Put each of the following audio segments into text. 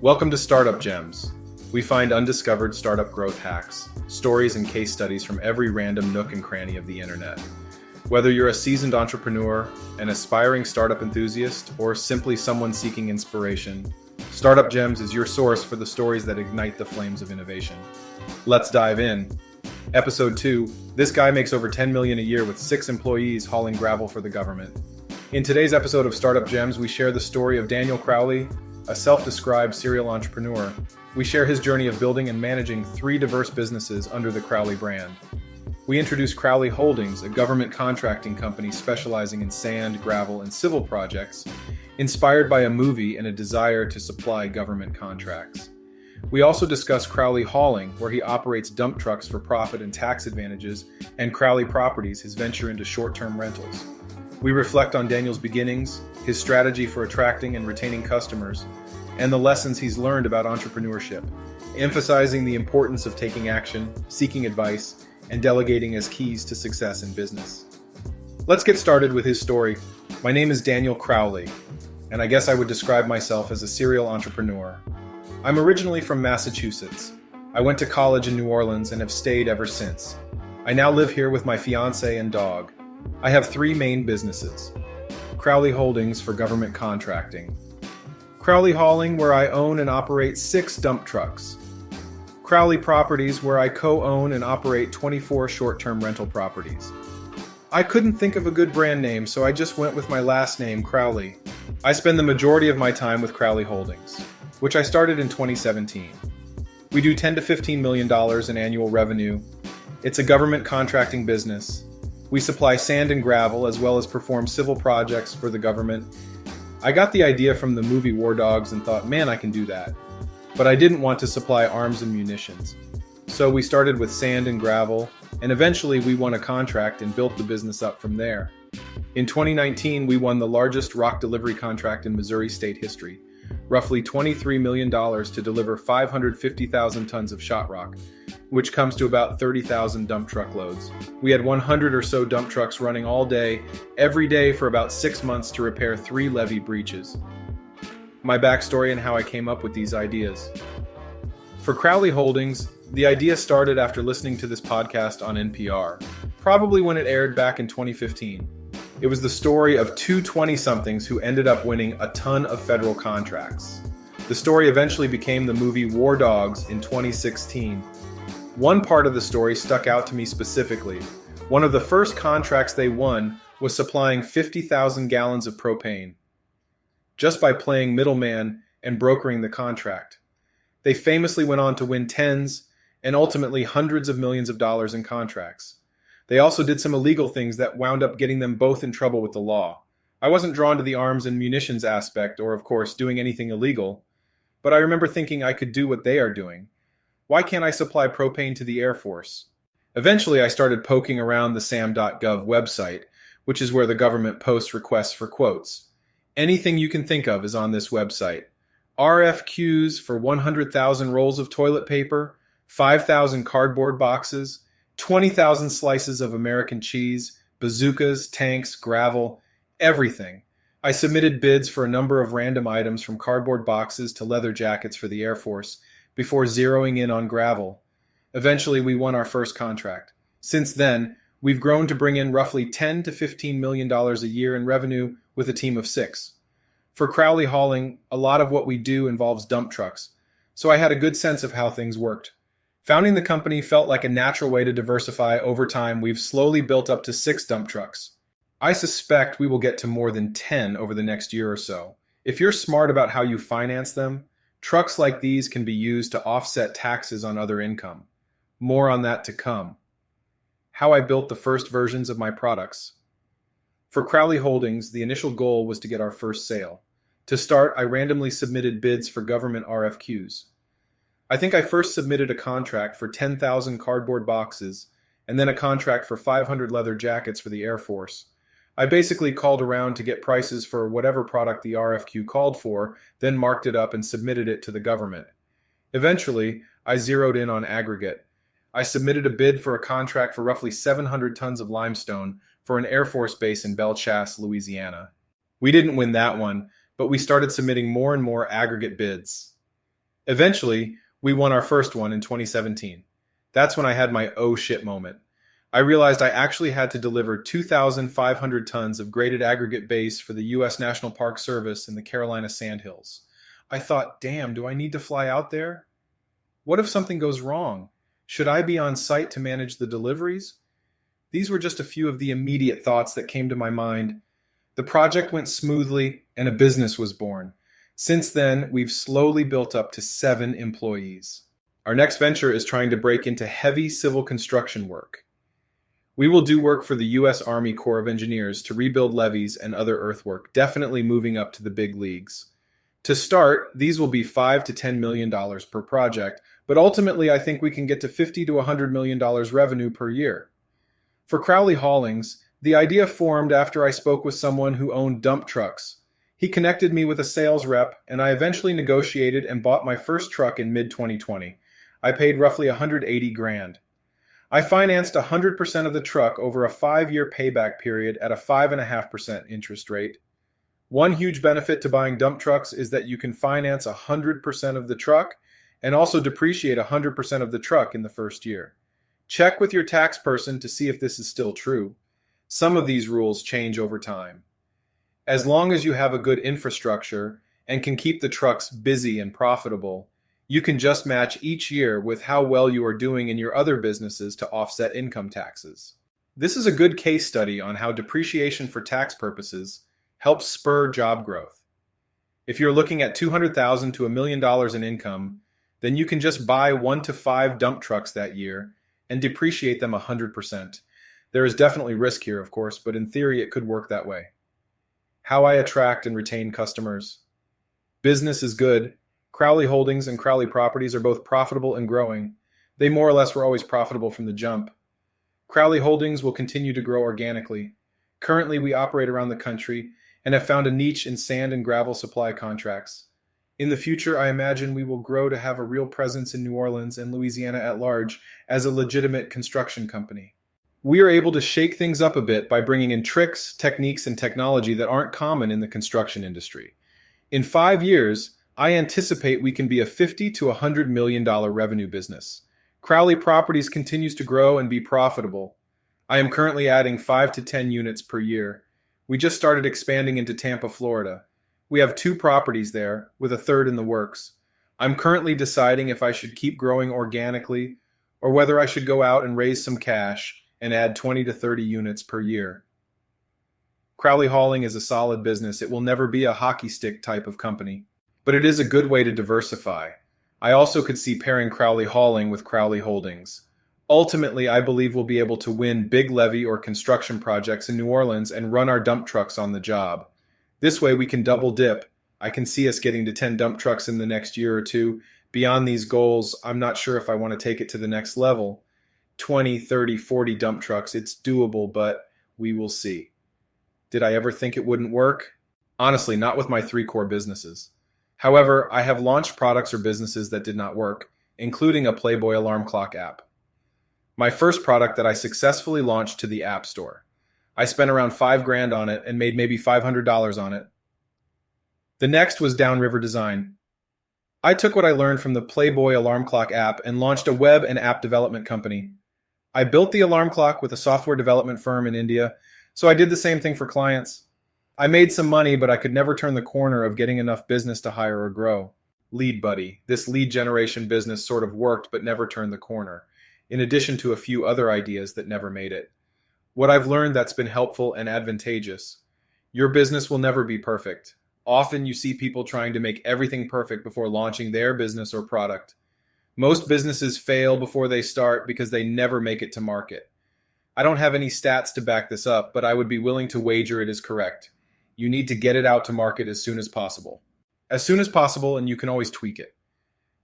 Welcome to Startup Gems. We find undiscovered startup growth hacks, stories and case studies from every random nook and cranny of the internet. Whether you're a seasoned entrepreneur, an aspiring startup enthusiast, or simply someone seeking inspiration, Startup Gems is your source for the stories that ignite the flames of innovation. Let's dive in. Episode 2, this guy makes over $10 million a year with 6 employees hauling gravel for the government. In today's episode of Startup Gems, we share the story of Daniel Crowley, a self-described serial entrepreneur. We share his journey of building and managing 3 diverse businesses under the Crowley brand. We introduce Crowley Holdings, a government contracting company specializing in sand, gravel, and civil projects, inspired by a movie and a desire to supply government contracts. We also discuss Crowley Hauling, where he operates dump trucks for profit and tax advantages, and Crowley Properties, his venture into short-term rentals. We reflect on Daniel's beginnings, his strategy for attracting and retaining customers, and the lessons he's learned about entrepreneurship, emphasizing the importance of taking action, seeking advice, and delegating as keys to success in business. Let's get started with his story. My name is Daniel Crowley, and I guess I would describe myself as a serial entrepreneur. I'm originally from Massachusetts. I went to college in New Orleans and have stayed ever since. I now live here with my fiance and dog. I have 3 main businesses. Crowley Holdings for government contracting. Crowley Hauling, where I own and operate 6 dump trucks. Crowley Properties, where I co-own and operate 24 short-term rental properties. I couldn't think of a good brand name, so I just went with my last name, Crowley. I spend the majority of my time with Crowley Holdings, which I started in 2017. We do $10 to $15 million in annual revenue. It's a government contracting business. We supply sand and gravel as well as perform civil projects for the government. I got the idea from the movie War Dogs and thought, man, I can do that. But I didn't want to supply arms and munitions. So we started with sand and gravel, and eventually we won a contract and built the business up from there. In 2019, we won the largest rock delivery contract in Missouri state history, roughly $23 million to deliver 550,000 tons of shot rock, which comes to about 30,000 dump truck loads. We had 100 or so dump trucks running all day, every day for about 6 months to repair 3 levee breaches. My backstory and how I came up with these ideas. For Crowley Holdings, the idea started after listening to this podcast on NPR, probably when it aired back in 2015. It was the story of 2 20-somethings who ended up winning a ton of federal contracts. The story eventually became the movie War Dogs in 2016. One part of the story stuck out to me specifically. One of the first contracts they won was supplying 50,000 gallons of propane, just by playing middleman and brokering the contract. They famously went on to win tens and ultimately hundreds of millions of dollars in contracts. They also did some illegal things that wound up getting them both in trouble with the law. I wasn't drawn to the arms and munitions aspect or, of course, doing anything illegal, but I remember thinking I could do what they are doing. Why can't I supply propane to the Air Force? Eventually, I started poking around the sam.gov website, which is where the government posts requests for quotes. Anything you can think of is on this website. RFQs for 100,000 rolls of toilet paper, 5,000 cardboard boxes, 20,000 slices of American cheese, bazookas, tanks, gravel, everything. I submitted bids for a number of random items from cardboard boxes to leather jackets for the Air Force, before zeroing in on gravel. Eventually, we won our first contract. Since then, we've grown to bring in roughly $10 to $15 million a year in revenue with a team of 6. For Crowley Hauling, a lot of what we do involves dump trucks, so I had a good sense of how things worked. Founding the company felt like a natural way to diversify. Over time, we've slowly built up to 6 dump trucks. I suspect we will get to more than 10 over the next year or so. If you're smart about how you finance them, trucks like these can be used to offset taxes on other income. More on that to come. How I built the first versions of my products. For Crowley Holdings, the initial goal was to get our first sale. To start, I randomly submitted bids for government RFQs. I think I first submitted a contract for 10,000 cardboard boxes, and then a contract for 500 leather jackets for the Air Force. I basically called around to get prices for whatever product the RFQ called for, then marked it up and submitted it to the government. Eventually, I zeroed in on aggregate. I submitted a bid for a contract for roughly 700 tons of limestone for an Air Force base in Belchasse, Louisiana. We didn't win that one, but we started submitting more and more aggregate bids. Eventually, we won our first one in 2017. That's when I had my oh shit moment. I realized I actually had to deliver 2,500 tons of graded aggregate base for the U.S. National Park Service in the Carolina Sandhills. I thought, damn, do I need to fly out there? What if something goes wrong? Should I be on site to manage the deliveries? These were just a few of the immediate thoughts that came to my mind. The project went smoothly and a business was born. Since then, we've slowly built up to 7 employees. Our next venture is trying to break into heavy civil construction work. We will do work for the U.S. Army Corps of Engineers to rebuild levees and other earthwork, definitely moving up to the big leagues. To start, these will be $5 to $10 million per project, but ultimately I think we can get to $50 to $100 million revenue per year. For Crowley Holdings, the idea formed after I spoke with someone who owned dump trucks. He connected me with a sales rep, and I eventually negotiated and bought my first truck in mid-2020. I paid roughly $180,000. I financed 100% of the truck over a 5-year payback period at a 5.5% interest rate. One huge benefit to buying dump trucks is that you can finance 100% of the truck and also depreciate 100% of the truck in the first year. Check with your tax person to see if this is still true. Some of these rules change over time. As long as you have a good infrastructure and can keep the trucks busy and profitable, you can just match each year with how well you are doing in your other businesses to offset income taxes. This is a good case study on how depreciation for tax purposes helps spur job growth. If you're looking at $200,000 to $1 million in income, then you can just buy 1 to 5 dump trucks that year and depreciate them 100%. There is definitely risk here, of course, but in theory it could work that way. How I attract and retain customers. Business is good. Crowley Holdings and Crowley Properties are both profitable and growing. They more or less were always profitable from the jump. Crowley Holdings will continue to grow organically. Currently, we operate around the country and have found a niche in sand and gravel supply contracts. In the future, I imagine we will grow to have a real presence in New Orleans and Louisiana at large as a legitimate construction company. We are able to shake things up a bit by bringing in tricks, techniques, and technology that aren't common in the construction industry. In 5 years, I anticipate we can be a $50 to $100 million revenue business. Crowley Properties continues to grow and be profitable. I am currently adding 5 to 10 units per year. We just started expanding into Tampa, Florida. We have 2 properties there, with a third in the works. I'm currently deciding if I should keep growing organically or whether I should go out and raise some cash and add 20 to 30 units per year. Crowley Hauling is a solid business. It will never be a hockey stick type of company, but it is a good way to diversify. I also could see pairing Crowley Hauling with Crowley Holdings. Ultimately, I believe we'll be able to win big levee or construction projects in New Orleans and run our dump trucks on the job. This way we can double dip. I can see us getting to 10 dump trucks in the next year or two. Beyond these goals, I'm not sure if I want to take it to the next level. 20, 30, 40 dump trucks, it's doable, but we will see. Did I ever think it wouldn't work? Honestly, not with my 3 core businesses. However, I have launched products or businesses that did not work, including a Playboy alarm clock app. My first product that I successfully launched to the App Store. I spent around $5,000 on it and made maybe $500 on it. The next was Downriver Design. I took what I learned from the Playboy alarm clock app and launched a web and app development company. I built the alarm clock with a software development firm in India, so I did the same thing for clients. I made some money, but I could never turn the corner of getting enough business to hire or grow. Lead Buddy. This lead generation business sort of worked but never turned the corner, in addition to a few other ideas that never made it. What I've learned that's been helpful and advantageous. Your business will never be perfect. Often you see people trying to make everything perfect before launching their business or product. Most businesses fail before they start because they never make it to market. I don't have any stats to back this up, but I would be willing to wager it is correct. You need to get it out to market as soon as possible. As soon as possible, and you can always tweak it.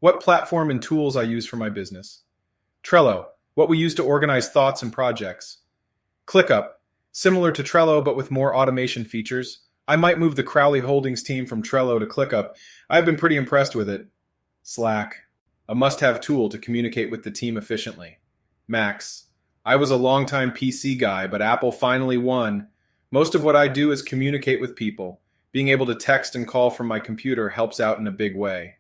What platform and tools I use for my business? Trello, what we use to organize thoughts and projects. ClickUp, similar to Trello but with more automation features. I might move the Crowley Holdings team from Trello to ClickUp. I've been pretty impressed with it. Slack, a must-have tool to communicate with the team efficiently. Macs, I was a longtime PC guy, but Apple finally won. Most of what I do is communicate with people. Being able to text and call from my computer helps out in a big way.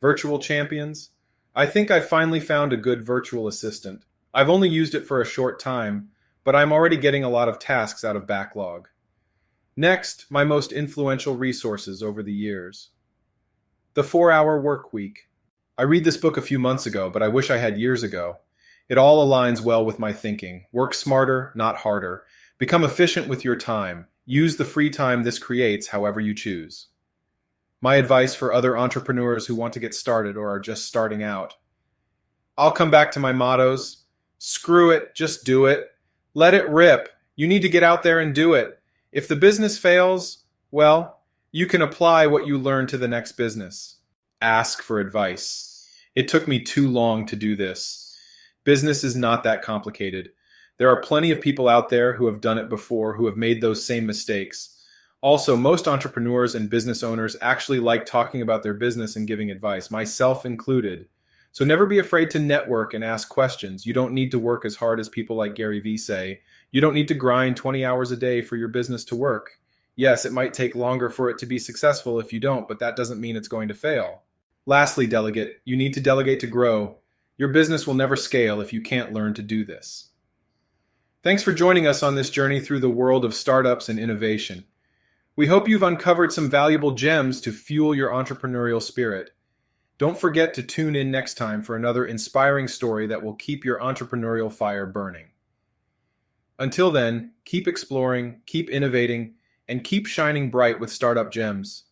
Virtual champions? I think I finally found a good virtual assistant. I've only used it for a short time, but I'm already getting a lot of tasks out of backlog. Next, my most influential resources over the years. The 4-Hour Work Week. I read this book a few months ago, but I wish I had years ago. It all aligns well with my thinking. Work smarter, not harder. Become efficient with your time. Use the free time this creates however you choose. My advice for other entrepreneurs who want to get started or are just starting out. I'll come back to my mottos. Screw it, just do it. Let it rip. You need to get out there and do it. If the business fails, well, you can apply what you learn to the next business. Ask for advice. It took me too long to do this. Business is not that complicated. There are plenty of people out there who have done it before, who have made those same mistakes. Also, most entrepreneurs and business owners actually like talking about their business and giving advice, myself included. So never be afraid to network and ask questions. You don't need to work as hard as people like Gary Vee say. You don't need to grind 20 hours a day for your business to work. Yes, it might take longer for it to be successful if you don't, but that doesn't mean it's going to fail. Lastly, delegate. You need to delegate to grow. Your business will never scale if you can't learn to do this. Thanks for joining us on this journey through the world of startups and innovation. We hope you've uncovered some valuable gems to fuel your entrepreneurial spirit. Don't forget to tune in next time for another inspiring story that will keep your entrepreneurial fire burning. Until then, keep exploring, keep innovating, and keep shining bright with Startup Gems.